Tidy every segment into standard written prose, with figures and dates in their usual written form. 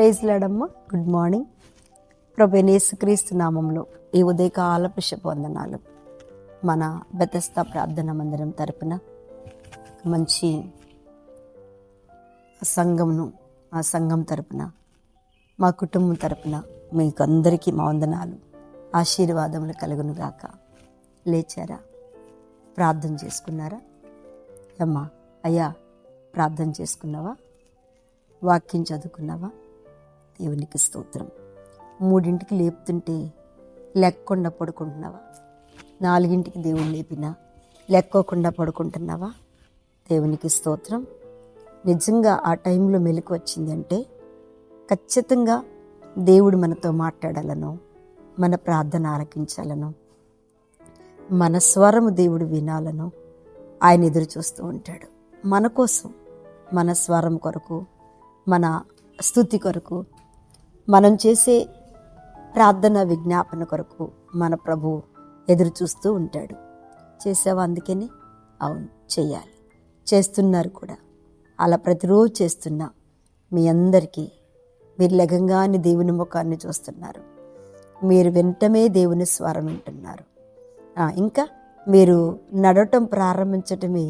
Praise లాడమ్మ. Good morning. ప్రభువైన యేసుక్రీస్తు నామంలో ఈ ఉదయకాలపు శుభవందనాలు. మన బెతెస్దా ప్రార్థన మందిరం తరపున మంచి సంఘం తరపున మా కుటుంబం తరపున మీకు అందరికీ మా వందనాలు, ఆశీర్వాదములు కలుగునుగాక. లేచారా? ప్రార్థన చేసుకున్నారా? అమ్మా అయ్యా ప్రార్థన చేసుకున్నావా? వాక్యం చదువుకున్నావా? దేవునికి స్తోత్రం. 3ంటికి లేపుతుంటే లెక్కకుండా పడుకుంటున్నావా? 4ంటికి దేవుడు లేపినా లెక్కోకుండా పడుకుంటున్నావా? దేవునికి స్తోత్రం. నిజంగా ఆ టైంలో మెలకు వచ్చిందంటే ఖచ్చితంగా దేవుడు మనతో మాట్లాడాలనో, మన ప్రార్థన ఆలకించాలనో, మన స్వరము దేవుడు వినాలనో ఆయన ఎదురు చూస్తూ ఉంటాడు. మన కోసం, మన స్వరం కొరకు, మన స్తుతి కొరకు, మనం చేసే ప్రార్థన విజ్ఞాపన కొరకు మన ప్రభు ఎదురు చూస్తూ ఉంటాడు. చేసావా? అందుకని అవును, చెయ్యాలి. చేస్తున్నారు కూడా. అలా ప్రతిరోజు చేస్తున్నా మీ అందరికీ మీరు లెగంగానే దేవుని ముఖాన్ని చూస్తున్నారు. మీరు వింటమే దేవుని స్వరం వింటున్నారు. ఇంకా మీరు నడవటం ప్రారంభించటమే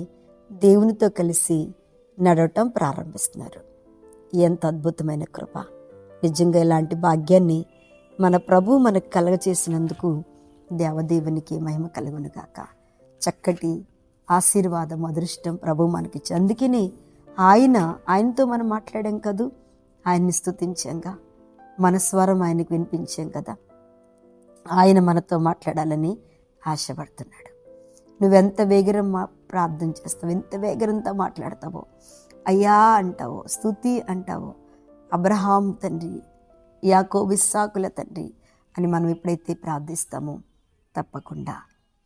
దేవునితో కలిసి నడవటం ప్రారంభిస్తున్నారు. ఎంత అద్భుతమైన కృప! నిజంగా ఇలాంటి భాగ్యాన్ని మన ప్రభు మనకు కలగచేసినందుకు దేవదేవునికి మహిమ కలుగునుగాక. చక్కటి ఆశీర్వాదం, అదృష్టం ప్రభు మనకిచ్చి, అందుకని ఆయనతో మనం మాట్లాడాం కదూ, ఆయన్ని స్తుతించాంగా, మన స్వరం ఆయనకు వినిపించాం కదా. ఆయన మనతో మాట్లాడాలని ఆశపడుతున్నాడు. నువ్వెంత వేగరం ప్రార్థన చేస్తావు, ఎంత వేగరంతో మాట్లాడతావో, అయ్యా అంటావో, స్తుతి అంటావో, అబ్రహాం తండ్రి, యాకోబు, ఇస్సాకుల తండ్రి అని మనం ఎప్పుడైతే ప్రార్థిస్తామో తప్పకుండా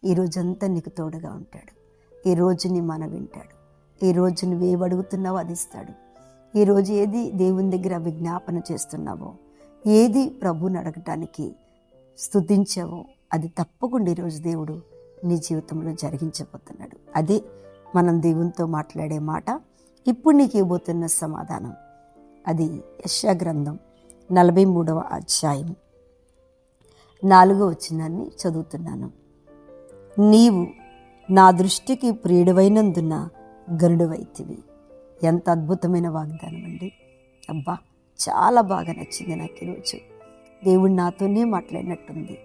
ఈ రోజంతా నీకు తోడుగా ఉంటాడు. ఈ రోజు నీ మన వింటాడు. ఈ రోజు నువ్వేవి అడుగుతున్నావో అది ఇస్తాడు. ఈరోజు ఏది దేవుని దగ్గర విజ్ఞాపన చేస్తున్నావో, ఏది ప్రభుని అడగటానికి స్తుతించావో అది తప్పకుండా ఈరోజు దేవుడు నీ జీవితంలో జరిగించబోతున్నాడు. అదే మనం దేవునితో మాట్లాడే మాట. ఇప్పుడు నీకు ఇవ్వబోతున్న సమాధానం అది యెషయా గ్రంథం 43వ అధ్యాయం 4వ వచనాన్ని చదువుతున్నాను. నీవు నా దృష్టికి ప్రియుడవైనందున గనుడవైతివి. ఎంత అద్భుతమైన వాగ్దానం అండి! అబ్బా, చాలా బాగా నచ్చింది నాకు ఈరోజు. దేవుడు నాతోనే మాట్లాడినట్టుంది,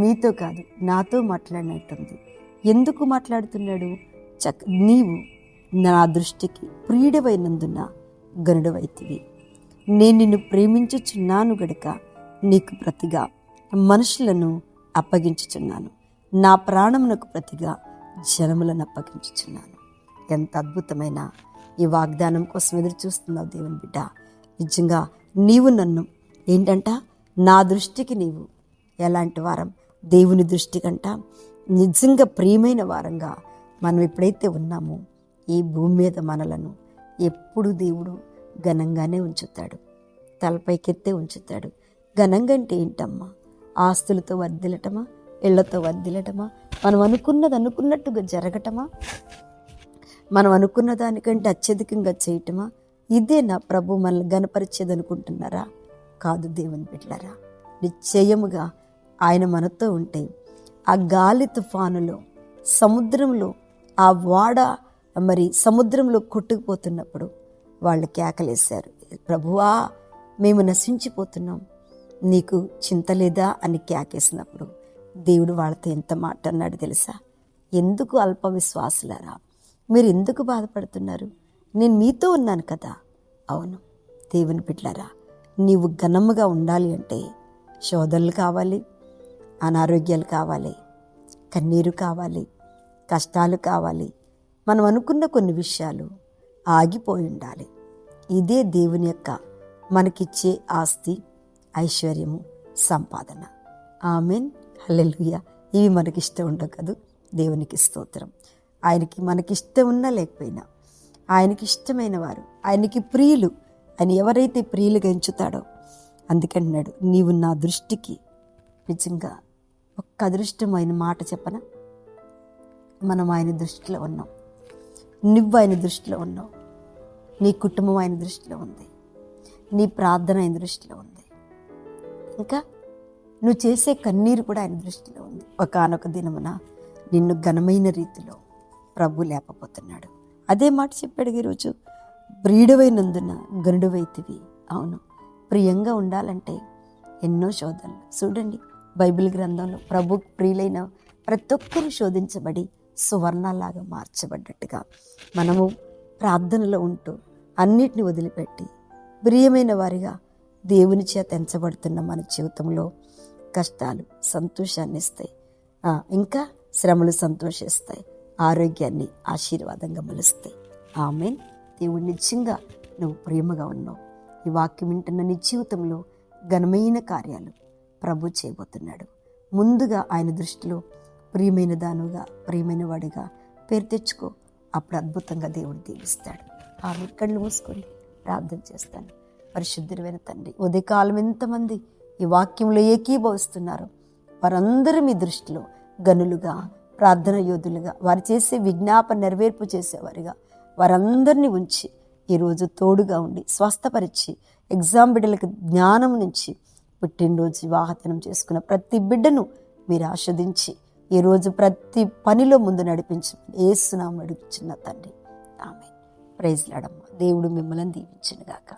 మీతో కాదు నాతో మాట్లాడినట్టుంది. ఎందుకు మాట్లాడుతున్నాడు? నీవు నా దృష్టికి ప్రియుడవైనందున గనుడవైతివి. నేను నిన్ను ప్రేమించుచున్నాను గనుక నీకు ప్రతిగా మనుషులను అప్పగించుచున్నాను, నా ప్రాణమునకు ప్రతిగా జనములను అప్పగించుచున్నాను. ఎంత అద్భుతమైన ఈ వాగ్దానం కోసం ఎదురు చూస్తున్నావు దేవుని బిడ్డ. నిజంగా నీవు నన్ను ఏంటంట, నా దృష్టికి నీవు ఎలాంటి వారం? దేవుని దృష్టి కంట నిజంగా ప్రియమైన వారంగా మనం ఎప్పుడైతే ఉన్నామో ఈ భూమి మీద మనలను ఎప్పుడు దేవుడు ఘనంగానే ఉంచుతాడు, తలపైకెత్తే ఉంచుతాడు. ఘనంగా అంటే ఏంటమ్మా? ఆస్తులతో వర్ధిల్లటమా, ఇళ్లతో వర్ధిల్లటమా, మనం అనుకున్నది అనుకున్నట్టుగా జరగటమా, మనం అనుకున్న దానికంటే అత్యధికంగా చేయటమా? ఇదే నా ప్రభు మనల్ని గణపరిచేది అనుకుంటున్నారా? కాదు దేవుని బిడ్డలారా. నిశ్చయముగా ఆయన మనతో ఉంటే ఆ గాలి తుఫానులో, సముద్రంలో, ఆ వాడ సముద్రంలో కొట్టుకుపోతున్నప్పుడు వాళ్ళు కేకలేశారు, ప్రభువా మేము నశించిపోతున్నాం, నీకు చింత లేదా అని కేకేసినప్పుడు దేవుడు వాళ్ళతో ఎంత మాట అన్నాడు తెలుసా? ఎందుకు అల్ప విశ్వాసులారా, మీరు ఎందుకు బాధపడుతున్నారు? నేను మీతో ఉన్నాను కదా. అవును దేవుని బిడ్డలారా, నీవు ఘనముగా ఉండాలి అంటే శోధనలు కావాలి, అనారోగ్యాలు కావాలి, కన్నీరు కావాలి, కష్టాలు కావాలి, మనం అనుకున్న కొన్ని విషయాలు ఆగిపోయి ఉండాలి. ఇదే దేవుని యొక్క మనకిచ్చే ఆస్తి, ఐశ్వర్యము, సంపాదన. ఆమెన్, హల్లెలూయా. ఇవి మనకిష్టం ఉండవు కదూ. దేవునికి స్తోత్రం. ఆయనకి మనకిష్టం ఉన్నా లేకపోయినా ఆయనకి ఇష్టమైన వారు, ఆయనకి ప్రియులు, ఆయన ఎవరైతే ప్రియులుగా ఎంచుతాడో అందుకంటున్నాడు, నీవు నా దృష్టికి. నిజంగా ఒక్క అదృష్టమైన మాట చెప్పనా? మనం ఆయన దృష్టిలో ఉన్నాం. నువ్వు ఆయన దృష్టిలో ఉన్నావు. నీ కుటుంబం ఆయన దృష్టిలో ఉంది. నీ ప్రార్థన ఆయన దృష్టిలో ఉంది. ఇంకా నువ్వు చేసే కన్నీరు కూడా ఆయన దృష్టిలో ఉంది. ఒకానొక దినమున నిన్ను ఘనమైన రీతిలో ప్రభు లేపబోతున్నాడు. అదే మాట చెప్పాడు ఈరోజు, ప్రియుడవైనందున గనుడవైతివి. అవును, ప్రియంగా ఉండాలంటే ఎన్నో శోధనలు. చూడండి, బైబిల్ గ్రంథంలో ప్రభు ప్రియులైన ప్రతి ఒక్కరూ శోధించబడి సువర్ణలాగా మార్చబడ్డట్టుగా మనము ప్రార్థనలో ఉంటూ అన్నిటిని వదిలిపెట్టి ప్రియమైన వారిగా దేవుని చేత ఎంచబడుతున్న మన జీవితంలో కష్టాలు సంతోషాన్ని ఇస్తాయి, ఇంకా శ్రమలు సంతోషిస్తాయి, ఆరోగ్యాన్ని ఆశీర్వాదంగా మలుస్తాయి. ఆమేన్. దేవుడు నిజంగా నువ్వు ప్రేమగా ఉన్నావు. ఈ వాక్యం వింటున్న నీ జీవితంలో ఘనమైన కార్యాలు ప్రభు చేయబోతున్నాడు. ముందుగా ఆయన దృష్టిలో ప్రియమైన దానుగా, ప్రియమైన వాడిగా పేరు తెచ్చుకో. అప్పుడు అద్భుతంగా దేవుడు దీవిస్తాడు. ఆమె కళ్ళు మూసుకొని ప్రార్థన చేస్తాను. పరిశుద్ధుడైన తండ్రి, ఉదయకాలం ఎంతమంది ఈ వాక్యంలో ఏకీభవిస్తున్నారు, వారందరూ మీ దృష్టిలో గనులుగా, ప్రార్థన యోధులుగా, వారు చేసే విజ్ఞాపన నెరవేర్పు చేసేవారిగా వారందరినీ ఉంచి ఈరోజు తోడుగా ఉండి స్వస్థపరిచి, ఎగ్జామ్ బిడ్డలకు జ్ఞానం నుంచి పుట్టినరోజు వివాహతనం చేసుకున్న ప్రతి బిడ్డను మీరు ఆస్వాదించి ఈరోజు ప్రతి పనిలో ముందు నడిపించి యేసు నామమున అడుగుచున్న తండ్రి. ఆమేన్. Praise Lord. దేవుడు మిమ్మల్ని దీవించును గాక.